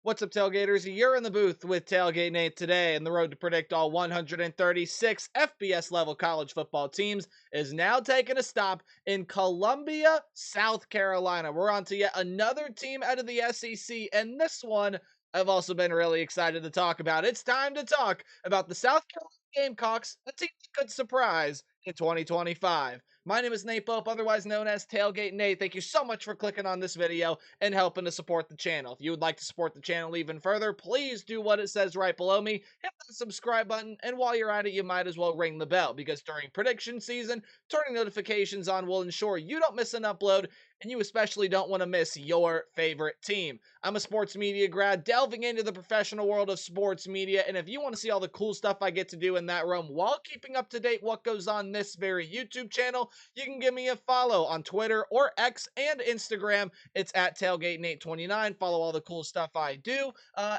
What's up, Tailgaters? You're in the booth with Tailgate Nate today, and the road to predict all 136 FBS level college football teams is now taking a stop in Columbia, South Carolina. We're on to yet another team out of the SEC, and this one I've also been really excited to talk about. It's time to talk about the South Carolina Gamecocks, a team that could surprise in 2025. My name is Nate Pope, otherwise known as Tailgate Nate. Thank you so much for clicking on this video and helping to support the channel. If you would like to support the channel even further, please do what it says right below me. Hit that subscribe button, and while you're at it, you might as well ring the bell, because during prediction season, turning notifications on will ensure you don't miss an upload, and you especially don't want to miss your favorite team. I'm a sports media grad delving into the professional world of sports media, and if you want to see all the cool stuff I get to do in that realm while keeping up to date what goes on this very YouTube channel, you can give me a follow on Twitter or X and Instagram. It's at TailgateNate29. Follow all the cool stuff I do,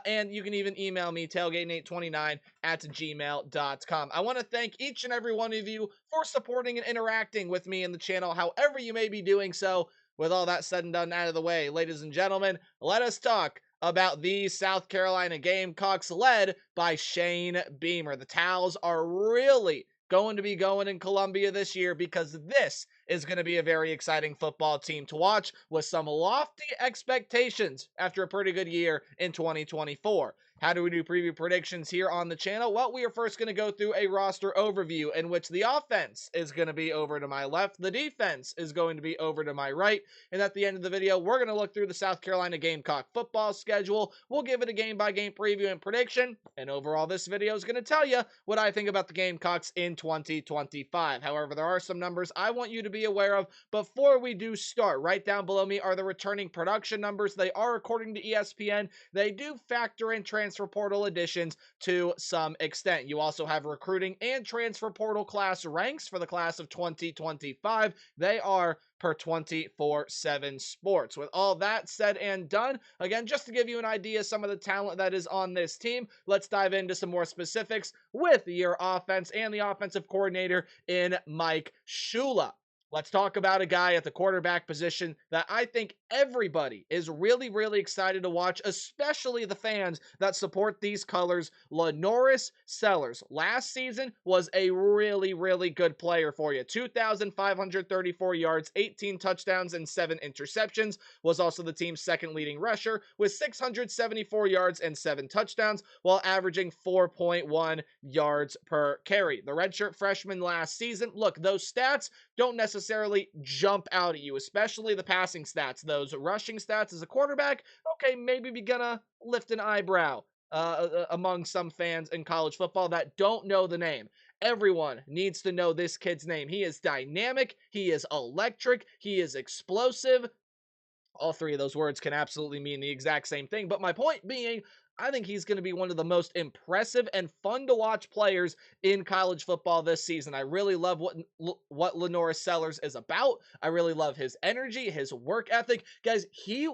and you can even email me, tailgatenate29 at gmail.com. I want to thank each and every one of you for supporting and interacting with me in the channel, however you may be doing so. With all that said and done out of the way, ladies and gentlemen, let us talk about the South Carolina Gamecocks led by Shane Beamer. The Towels are really going to be going in Columbia this year, because this is going to be a very exciting football team to watch with some lofty expectations after a pretty good year in 2024. How do we do preview predictions here on the channel? Well, we are first going to go through a roster overview in which the offense is going to be over to my left, the defense is going to be over to my right, and at the end of the video, we're going to look through the South Carolina Gamecock football schedule. We'll give it a game-by-game preview and prediction, and overall, this video is going to tell you what I think about the Gamecocks in 2025. However, there are some numbers I want you to be aware of before we do start. Right down below me are the returning production numbers. They are according to ESPN. They do factor in transfer portal additions to some extent. You also have recruiting and transfer portal class ranks for the class of 2025. They are per 24/7 Sports. With all that said and done, again, just to give you an idea of some of the talent that is on this team, let's dive into some more specifics with your offense and the offensive coordinator in Mike Shula. Let's talk about a guy at the quarterback position that I think everybody is really, really excited to watch, especially the fans that support these colors, Lenoris Sellers. Last season was a really, really good player for you. 2,534 yards, 18 touchdowns, and 7 interceptions. Was also the team's second leading rusher with 674 yards and 7 touchdowns, while averaging 4.1 yards per carry. The redshirt freshman last season, look, those stats don't necessarily jump out at you, especially the passing stats. Those rushing stats as a quarterback, okay, maybe be gonna lift an eyebrow among some fans in college football that don't know the name. Everyone needs to know this kid's name. He is dynamic, he is electric, he is explosive. All three of those words can absolutely mean the exact same thing, but my point being, I think he's going to be one of the most impressive and fun to watch players in college football this season. I really love what Lenoris Sellers is about. I really love his energy, his work ethic. Guys, he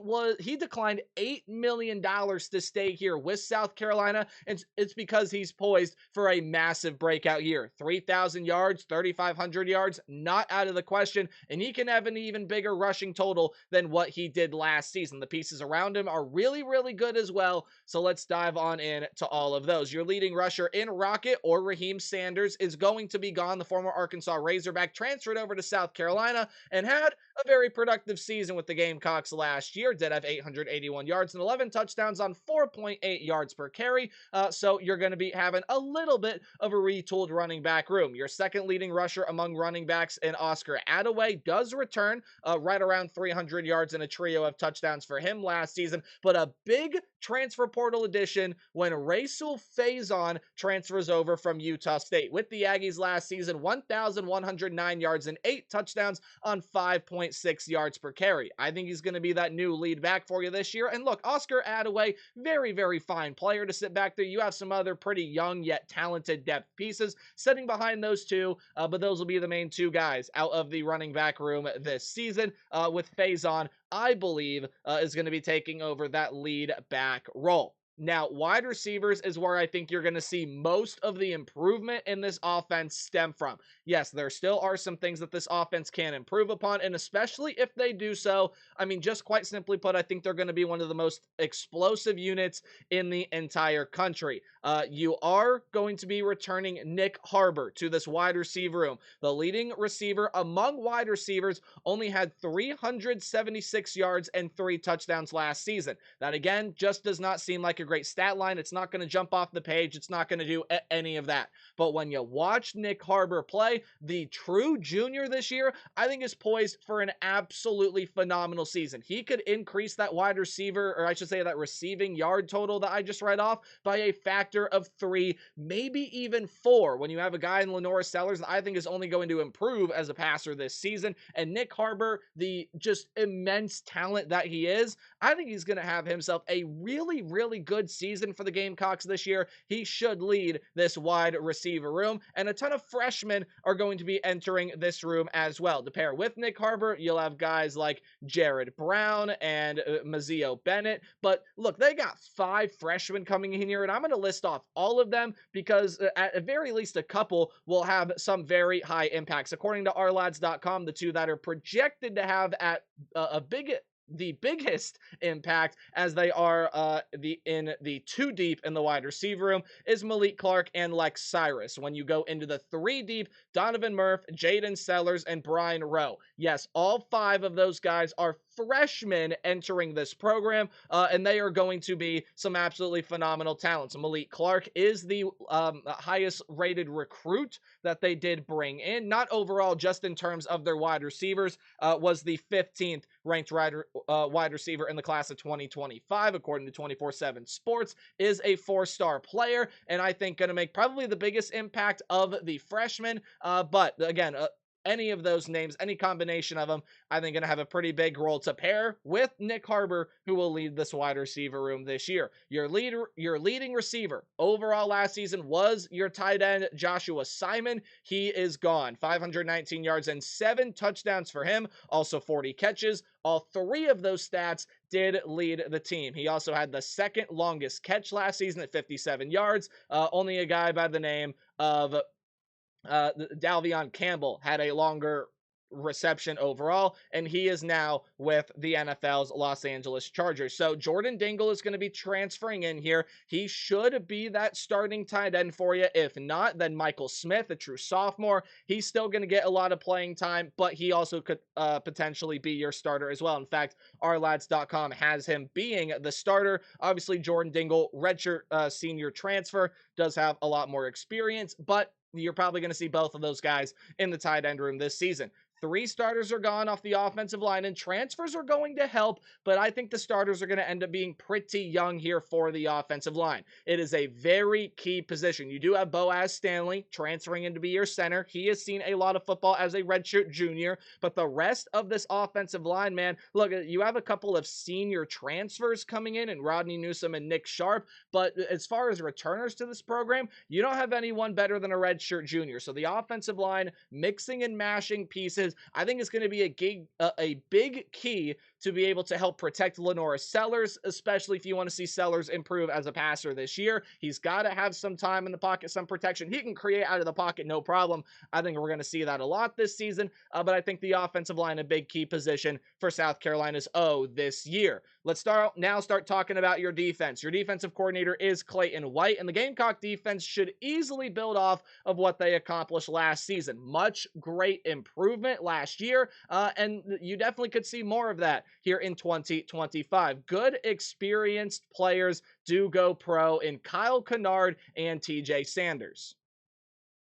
declined $8 million to stay here with South Carolina, and it's because he's poised for a massive breakout year. 3,000 yards, 3,500 yards, not out of the question, and he can have an even bigger rushing total than what he did last season. The pieces around him are really, really good as well, so let's dive on in to all of those. Your leading rusher in Rocket, or Raheem Sanders, is going to be gone. The former Arkansas Razorback transferred over to South Carolina and had a very productive season with the Gamecocks last year. Did have 881 yards and 11 touchdowns on 4.8 yards per carry. So you're going to be having a little bit of a retooled running back room. Your second leading rusher among running backs in Oscar Attaway does return right around 300 yards and a trio of touchdowns for him last season, but a big transfer portal addition when Rasul Faison transfers over from Utah State. With the Aggies last season, 1,109 yards and 8 touchdowns on 5.6 yards per carry. I think he's going to be that new lead back for you this year. And look, Oscar Attaway, very, very fine player to sit back there. You have some other pretty young yet talented depth pieces sitting behind those two, but those will be the main two guys out of the running back room this season, with Faison, I believe, is going to be taking over that lead back role. Now, wide receivers is where I think you're going to see most of the improvement in this offense stem from. Yes, there still are some things that this offense can improve upon, and especially if they do so, I mean, just quite simply put, I think they're going to be one of the most explosive units in the entire country. You are going to be returning Nick Harbor to this wide receiver room. The leading receiver among wide receivers only had 376 yards and 3 touchdowns last season. That, again, just does not seem like a great stat line. It's not going to jump off the page. It's not going to do any of that. But when you watch Nick Harbor play, the true junior this year, I think is poised for an absolutely phenomenal season. He could increase that wide receiver, or I should say that receiving yard total that I just read off, by a factor of 3, maybe even 4. When you have a guy in Lenora Sellers that I think is only going to improve as a passer this season, and Nick Harbor, the just immense talent that he is, I think he's going to have himself a really, really good season for the Gamecocks this year. He should lead this wide receiver room, and a ton of freshmen are going to be entering this room as well. To pair with Nick Harbor, you'll have guys like Jared Brown and Mazio Bennett. But look, they got 5 freshmen coming in here, and I'm going to list off all of them because at very least a couple will have some very high impacts. According to ourlads.com, the 2 that are projected to have at the biggest impact as they are in the 2 deep in the wide receiver room is Malik Clark and Lex Cyrus. When you go into the 3 deep, Donovan Murph, Jaden Sellers, and Brian Rowe. Yes, all 5 of those guys are freshmen entering this program, and they are going to be some absolutely phenomenal talents. Malik Clark is the highest rated recruit that they did bring in, not overall, just in terms of their wide receivers, was the 15th ranked wide receiver in the class of 2025, according to 24/7 Sports, is a 4-star player, and I think going to make probably the biggest impact of the freshmen. But again, any of those names, any combination of them, I think going to have a pretty big role to pair with Nick Harbor, who will lead this wide receiver room this year. Your leading receiver overall last season was your tight end, Joshua Simon. He is gone. 519 yards and 7 touchdowns for him, also 40 catches. All 3 of those stats did lead the team. He also had the 2nd longest catch last season at 57 yards. Only a guy by the name of Dalvion Campbell had a longer reception overall, and he is now with the NFL's Los Angeles Chargers. So Jordan Dingle is going to be transferring in here. He should be that starting tight end for you. If not, then Michael Smith, a true sophomore, he's still going to get a lot of playing time, but he also could potentially be your starter as well. In fact, ourlads.com has him being the starter. Obviously, Jordan Dingle, redshirt senior transfer, does have a lot more experience, but you're probably going to see both of those guys in the tight end room this season. 3 starters are gone off the offensive line, and transfers are going to help, but I think the starters are going to end up being pretty young here for the offensive line. It is a very key position. You do have Boaz Stanley transferring in to be your center. He has seen a lot of football as a redshirt junior, but the rest of this offensive line, man, look, you have a couple of senior transfers coming in Rodney Newsom and Nick Sharp, but as far as returners to this program, you don't have anyone better than a redshirt junior. So the offensive line, mixing and mashing pieces, I think it's going to be a big key to be able to help protect Lenora Sellers, especially if you want to see Sellers improve as a passer this year. He's got to have some time in the pocket, some protection. He can create out of the pocket, no problem. I think we're going to see that a lot this season, but I think the offensive line a big key position for South Carolina's this year. Let's start talking about your defense. Your defensive coordinator is Clayton White, and the Gamecock defense should easily build off of what they accomplished last season. Much great improvement last year, and you definitely could see more of that here in 2025. Good, experienced players do go pro in Kyle Kennard and TJ Sanders.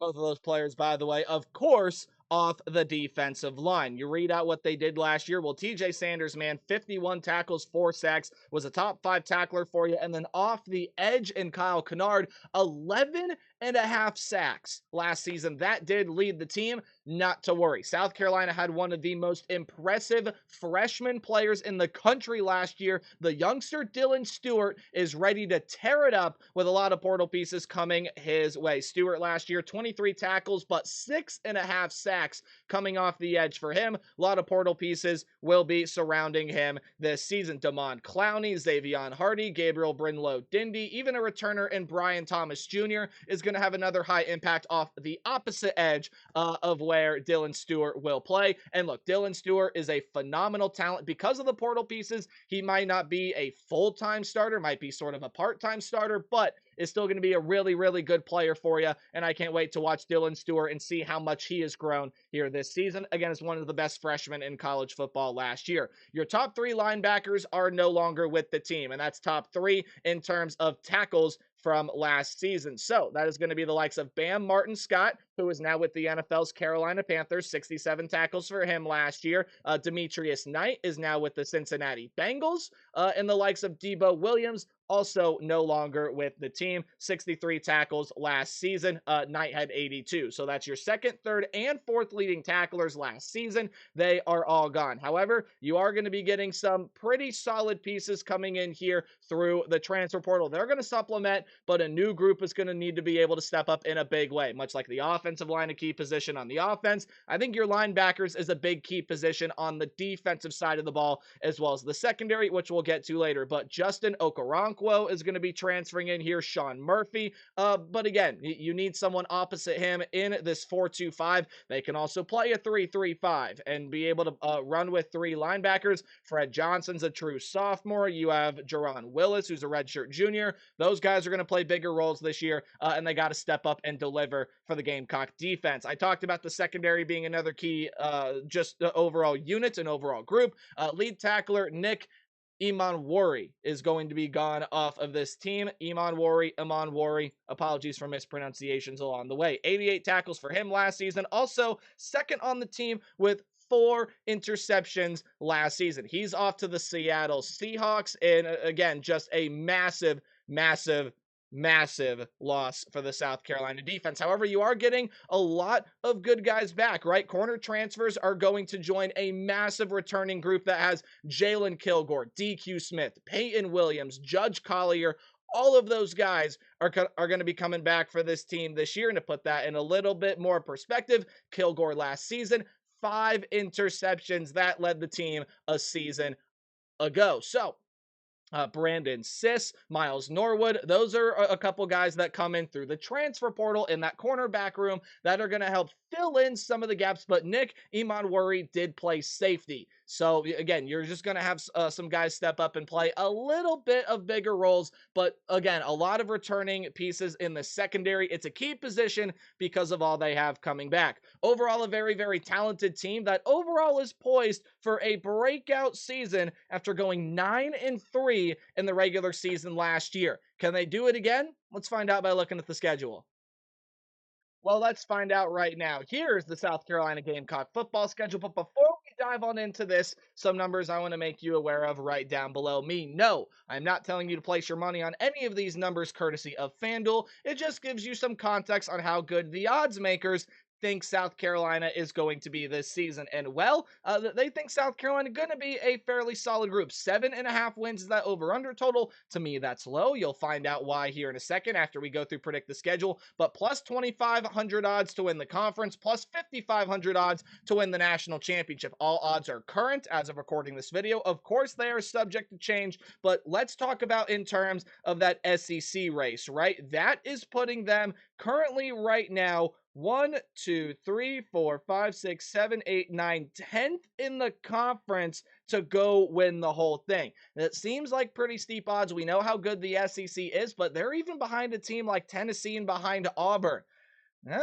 Both of those players, by the way, of course, off the defensive line. You read out what they did last year. Well, TJ Sanders, man, 51 tackles, 4 sacks, was a top 5 tackler for you. And then off the edge in Kyle Kennard, 11 and a half sacks last season. That did lead the team. Not to worry. South Carolina had one of the most impressive freshman players in the country last year. The youngster Dylan Stewart is ready to tear it up with a lot of portal pieces coming his way. Stewart last year, 23 tackles, but 6.5 sacks coming off the edge for him. A lot of portal pieces will be surrounding him this season. Damon Clowney, Xavion Hardy, Gabriel Brinlow Dindy, even a returner in Brian Thomas Jr. is going to have another high impact off the opposite edge of where Dylan Stewart will play. And look, Dylan Stewart is a phenomenal talent. Because of the portal pieces, he might not be a full-time starter, might be sort of a part-time starter, but is still going to be a really, really good player for you. And I can't wait to watch Dylan Stewart and see how much he has grown here this season. Again, as one of the best freshmen in college football last year. Your top 3 linebackers are no longer with the team, and that's top 3 in terms of tackles from last season. So that is going to be the likes of Bam Martin Scott, who is now with the NFL's Carolina Panthers, 67 tackles for him last year. Demetrius Knight is now with the Cincinnati Bengals, and the likes of Debo Williams, also no longer with the team, 63 tackles last season. Knight had 82. So that's your second, third, and fourth leading tacklers last season. They are all gone. However, you are going to be getting some pretty solid pieces coming in here through the transfer portal. They're going to supplement, but a new group is going to need to be able to step up in a big way, much like the offensive line, a key position on the offense. I think your linebackers is a big key position on the defensive side of the ball, as well as the secondary, which we'll get to later. But Justin Okoronkwo is going to be transferring in here. Sean Murphy. But again, you need someone opposite him in this 4-2-5. They can also play a 3-3-5 and be able to run with 3 linebackers. Fred Johnson's a true sophomore. You have Jerron Willis, who's a redshirt junior. Those guys are going to play bigger roles this year, and they got to step up and deliver for the Gamecock defense. I talked about the secondary being another key, just the overall unit and overall group. Lead tackler Nick Imanwori is going to be gone off of this team. Imanwori, apologies for mispronunciations along the way. 88 tackles for him last season. Also, second on the team with 4 interceptions last season. He's off to the Seattle Seahawks, and again, just a massive loss for the South Carolina defense. However, you are getting a lot of good guys back, right? Corner transfers are going to join a massive returning group that has Jalen Kilgore, DQ Smith, Peyton Williams, Judge Collier. All of those guys are going to be coming back for this team this year. And to put that in a little bit more perspective, Kilgore last season, 5 interceptions. That led the team a season ago. So, Brandon Siss, Miles Norwood. Those are a couple guys that come in through the transfer portal in that cornerback room that are going to help fill in some of the gaps. But Nick Imanwori did play safety. So again, you're just going to have some guys step up and play a little bit of bigger roles. But again, a lot of returning pieces in the secondary. It's a key position because of all they have coming back. Overall, a very, very talented team that overall is poised for a breakout season after going 9-3 in the regular season last year. Can they do it again? Let's find out by looking at the schedule. Well, let's find out right now. Here's the South Carolina Gamecock football schedule. But before we dive on into this, some numbers I want to make you aware of right down below me. No, I'm not telling you to place your money on any of these numbers courtesy of FanDuel. It just gives you some context on how good the odds makers think South Carolina is going to be this season. And well, they think South Carolina going to be a fairly solid group. 7.5 wins is that over-under total. To me, that's low. You'll find out why here in a second after we go through predict the schedule. But plus 2,500 odds to win the conference, plus 5,500 odds to win the national championship. All odds are current as of recording this video. Of course, they are subject to change, but let's talk about in terms of that SEC race, right? That is putting them currently right now 1, 2, 3, 4, 5, 6, 7, 8, 9, 10th in the conference to go win the whole thing. It seems like pretty steep odds. We know how good the SEC is, but they're even behind a team like Tennessee and behind Auburn.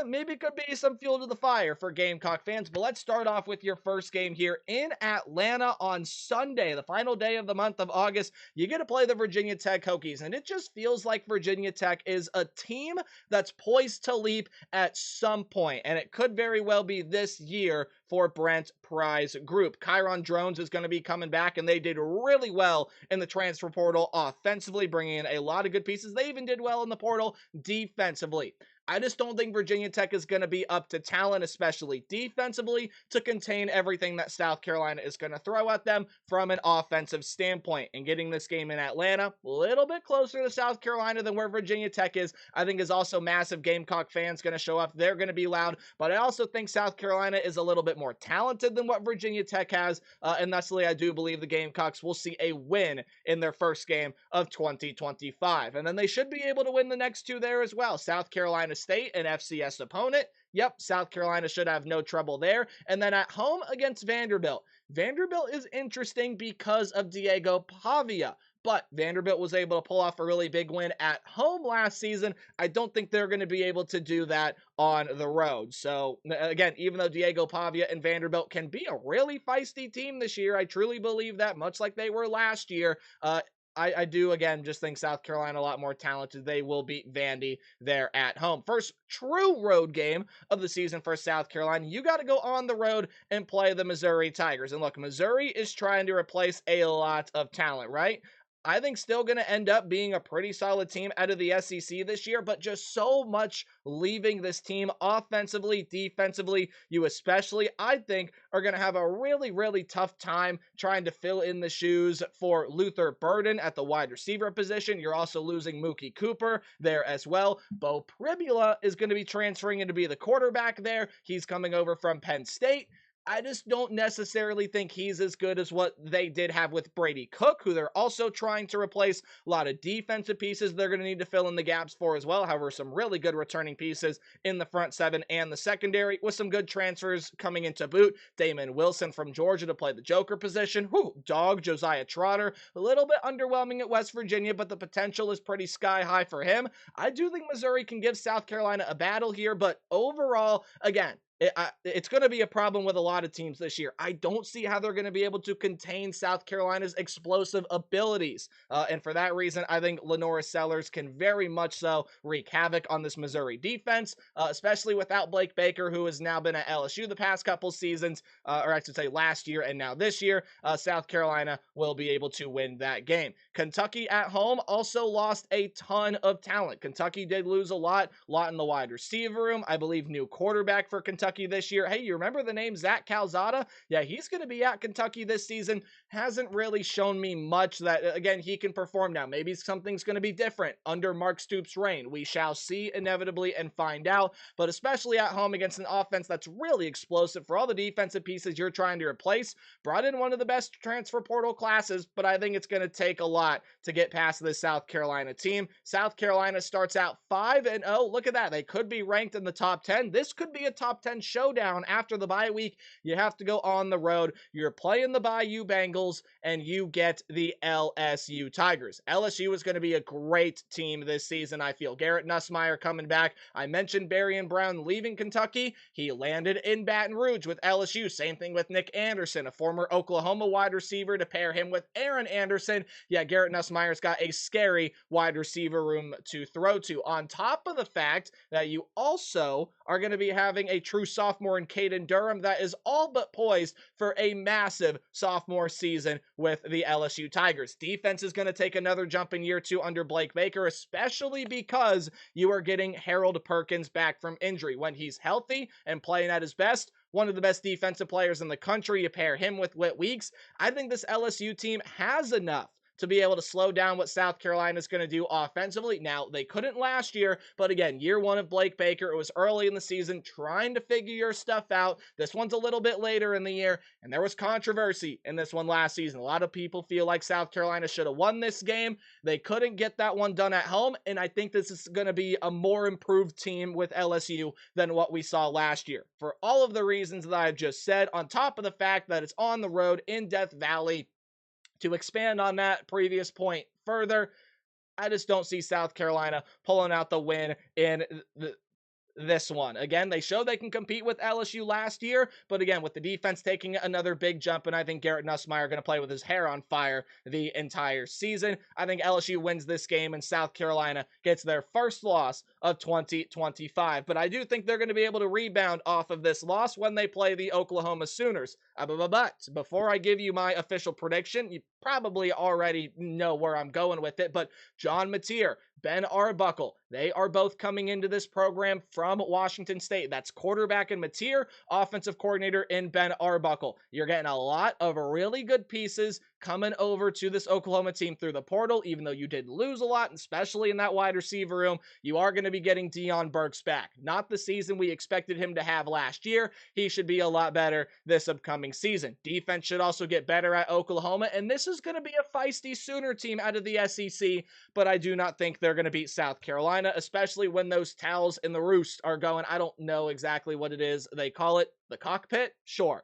Maybe it could be some fuel to the fire for Gamecock fans, but let's start off with your first game here in Atlanta on Sunday, the final day of the month of August. You get to play the Virginia Tech Hokies, and it just feels like Virginia Tech is a team that's poised to leap at some point, and it could very well be this year for Brent Pry's group. Kyron Drones is going to be coming back, and they did really well in the transfer portal offensively, bringing in a lot of good pieces. They even did well in the portal defensively. I just don't think Virginia Tech is going to be up to talent, especially defensively, to contain everything that South Carolina is going to throw at them from an offensive standpoint. And getting this game in Atlanta, a little bit closer to South Carolina than where Virginia Tech is, I think is also massive. Gamecock fans going to show up. They're going to be loud. But I also think South Carolina is a little bit more talented than what Virginia Tech has. And thusly, I do believe the Gamecocks will see a win in their first game of 2025. And then they should be able to win the next two there as well. South Carolina State, an FCS opponent. Yep, South Carolina should have no trouble there. And then at home against Vanderbilt. Vanderbilt is interesting because of Diego Pavia, but Vanderbilt was able to pull off a really big win at home last season. I don't think they're going to be able to do that on the road. So again, even though Diego Pavia and Vanderbilt can be a really feisty team this year, I truly believe that, much like they were last year, I do, again, just think South Carolina a lot more talented. They will beat Vandy there at home. First true road game of the season for South Carolina. You got to go on the road and play the Missouri Tigers. And look, Missouri is trying to replace a lot of talent, right? I think still going to end up being a pretty solid team out of the SEC this year, but just so much leaving this team offensively, defensively. You especially, I think, are going to have a really, really tough time trying to fill in the shoes for Luther Burden at the wide receiver position. You're also losing Mookie Cooper there as well. Bo Primula is going to be transferring in to be the quarterback there. He's coming over from Penn State. I just don't necessarily think he's as good as what they did have with Brady Cook, who they're also trying to replace. A lot of defensive pieces they're going to need to fill in the gaps for as well. However, some really good returning pieces in the front seven and the secondary with some good transfers coming into boot. Damon Wilson from Georgia to play the Joker position. Dog Josiah Trotter. A little bit underwhelming at West Virginia, but the potential is pretty sky high for him. I do think Missouri can give South Carolina a battle here, but overall, again, it's going to be a problem with a lot of teams this year. I don't see how they're going to be able to contain South Carolina's explosive abilities. And for that reason, I think Lenora Sellers can very much so wreak havoc on this Missouri defense, especially without Blake Baker, who has now been at LSU the past couple seasons, or I should say last year and now this year. South Carolina will be able to win that game. Kentucky at home also lost a ton of talent. Kentucky did lose a lot in the wide receiver room. I believe new quarterback for Kentucky this year. Hey, you remember the name Zach Calzada? Yeah, he's going to be at Kentucky this season. Hasn't really shown me much that, again, he can perform now. Maybe something's going to be different under Mark Stoops' reign. We shall see inevitably and find out, but especially at home against an offense that's really explosive for all the defensive pieces you're trying to replace. Brought in one of the best transfer portal classes, but I think it's going to take a lot to get past this South Carolina team. South Carolina starts out 5-0. Look at that. They could be ranked in the top 10. This could be a top 10 showdown after the bye week. You have to go on the road. You're playing the Bayou Bengals, and you get the LSU Tigers. LSU is going to be a great team this season, I feel. Garrett Nussmeier coming back. I mentioned Berrien Brown leaving Kentucky. He landed in Baton Rouge with LSU. Same thing with Nick Anderson, a former Oklahoma wide receiver, to pair him with Aaron Anderson. Yeah, Garrett Nussmeier's got a scary wide receiver room to throw to, on top of the fact that you also are going to be having a true sophomore in Caden Durham that is all but poised for a massive sophomore season with the LSU Tigers. Defense is going to take another jump in year two under Blake Baker, especially because you are getting Harold Perkins back from injury. When he's healthy and playing at his best, one of the best defensive players in the country. You pair him with Whit Weeks. I think this LSU team has enough to be able to slow down what South Carolina is going to do offensively. Now, they couldn't last year, but again, year one of Blake Baker, it was early in the season, trying to figure your stuff out. This one's a little bit later in the year, and there was controversy in this one last season. A lot of people feel like South Carolina should have won this game. They couldn't get that one done at home, and I think this is going to be a more improved team with LSU than what we saw last year. For all of the reasons that I've just said, on top of the fact that it's on the road in Death Valley. To expand on that previous point further, I just don't see South Carolina pulling out the win in this one. Again, they showed they can compete with LSU last year, but again, with the defense taking another big jump, and I think Garrett Nussmeier going to play with his hair on fire the entire season. I think LSU wins this game, and South Carolina gets their first loss of 2025. But I do think they're going to be able to rebound off of this loss when they play the Oklahoma Sooners. But before I give you my official prediction, you probably already know where I'm going with it, but John Mateer, Ben Arbuckle, they are both coming into this program from Washington State. That's quarterback in Mateer, offensive coordinator in Ben Arbuckle. You're getting a lot of really good pieces coming over to this Oklahoma team through the portal, even though you did lose a lot, especially in that wide receiver room. You are going to be getting Deion Burks back. Not the season we expected him to have last year. He should be a lot better this upcoming season. Defense should also get better at Oklahoma, and this is going to be a feisty Sooner team out of the SEC, but I do not think they're going to beat South Carolina, especially when those towels in the roost are going. I don't know exactly what it is they call it. The cockpit? Sure.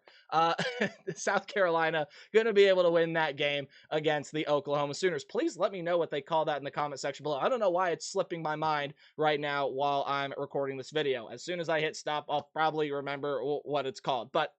South Carolina going to be able to win that game against the Oklahoma Sooners. Please let me know what they call that in the comment section below. I don't know why it's slipping my mind right now while I'm recording this video. As soon as I hit stop, I'll probably remember what it's called. But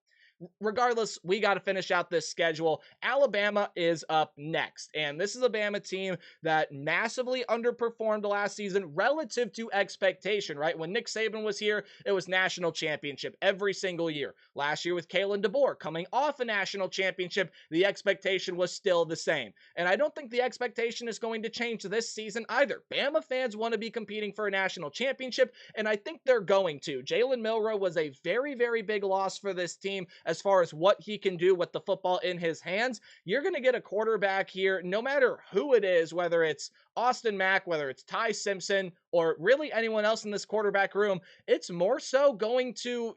regardless, we got to finish out this schedule. Alabama is up next, and this is a Bama team that massively underperformed last season relative to expectation, right? When Nick Saban was here, it was national championship every single year. Last year with Kalen DeBoer coming off a national championship, the expectation was still the same. And I don't think the expectation is going to change this season either. Bama fans want to be competing for a national championship, and I think they're going to. Jalen Milroe was a very, very big loss for this team as far as what he can do with the football in his hands. You're going to get a quarterback here, no matter who it is, whether it's Austin Mack, whether it's Ty Simpson, or really anyone else in this quarterback room. It's more so going to,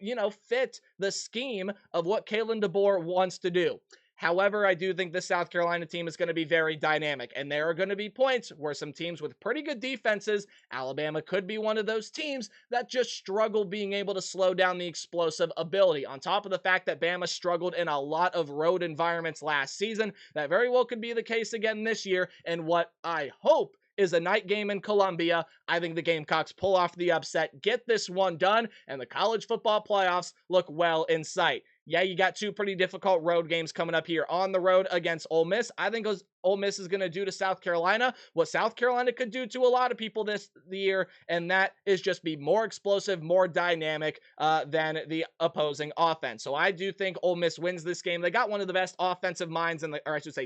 fit the scheme of what Kalen DeBoer wants to do. However, I do think the South Carolina team is going to be very dynamic, and there are going to be points where some teams with pretty good defenses, Alabama could be one of those teams that just struggle being able to slow down the explosive ability. On top of the fact that Bama struggled in a lot of road environments last season, that very well could be the case again this year, and what I hope is a night game in Columbia. I think the Gamecocks pull off the upset, get this one done, and the college football playoffs look well in sight. Yeah, you got two pretty difficult road games coming up here on the road against Ole Miss. I think Ole Miss is going to do to South Carolina what South Carolina could do to a lot of people the year, and that is just be more explosive, more dynamic than the opposing offense. So I do think Ole Miss wins this game. They got one of the best offensive minds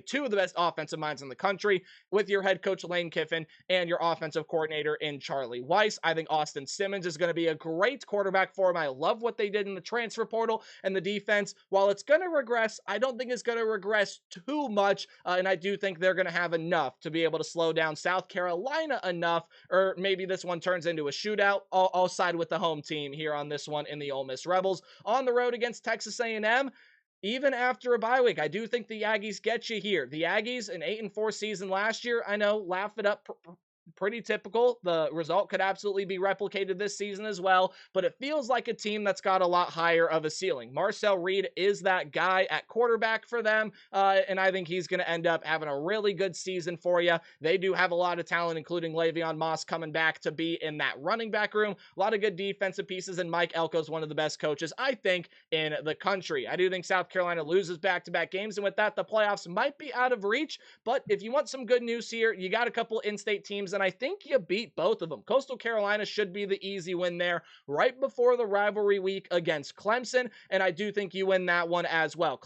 two of the best offensive minds in the country with your head coach Lane Kiffin and your offensive coordinator in Charlie Weiss. I think Austin Simmons is going to be a great quarterback for him. I love what they did in the transfer portal and the defense. While it's going to regress, I don't think it's going to regress too much, and I do think they're going to have enough to be able to slow down South Carolina enough, or maybe this one turns into a shootout. I'll side with the home team here on this one in the Ole Miss Rebels. On the road against Texas A&M, even after a bye week, I do think the Aggies get you here. The Aggies, an 8-4 season last year, I know, laugh it up, pretty typical. The result could absolutely be replicated this season as well, but it feels like a team that's got a lot higher of a ceiling. Marcel Reed is that guy at quarterback for them, and I think he's going to end up having a really good season for you. They do have a lot of talent, including Le'Veon Moss coming back to be in that running back room. A lot of good defensive pieces, and Mike Elko is one of the best coaches, I think, in the country. I do think South Carolina loses back-to-back games, and with that, the playoffs might be out of reach, but if you want some good news here, you got a couple in-state teams, and I think you beat both of them. Coastal Carolina should be the easy win there right before the rivalry week against Clemson, and I do think you win that one as well.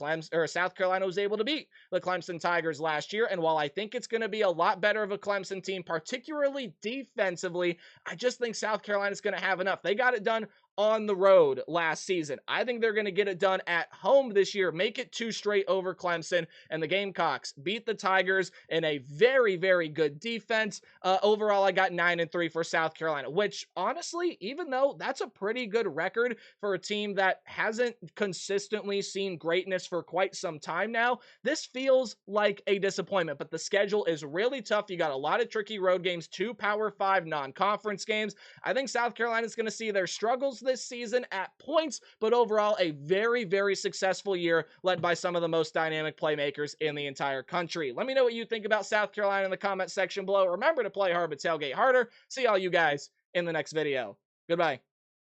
South Carolina was able to beat the Clemson Tigers last year, and while I think it's going to be a lot better of a Clemson team, particularly defensively, I just think South Carolina is going to have enough. They got it done on the road last season. I think they're going to get it done at home this year, make it 2 straight over Clemson, and the Gamecocks beat the Tigers in a very, very good defense. Overall, I got 9-3 for South Carolina, which honestly, even though that's a pretty good record for a team that hasn't consistently seen greatness for quite some time now, this feels like a disappointment, but the schedule is really tough. You got a lot of tricky road games, 2 Power 5 non-conference games. I think South Carolina is going to see their struggles this season at points, but overall a very, very successful year led by some of the most dynamic playmakers in the entire country. Let me know what you think about South Carolina in the comment section below. Remember to play hard but tailgate harder. See all you guys in the next video. Goodbye.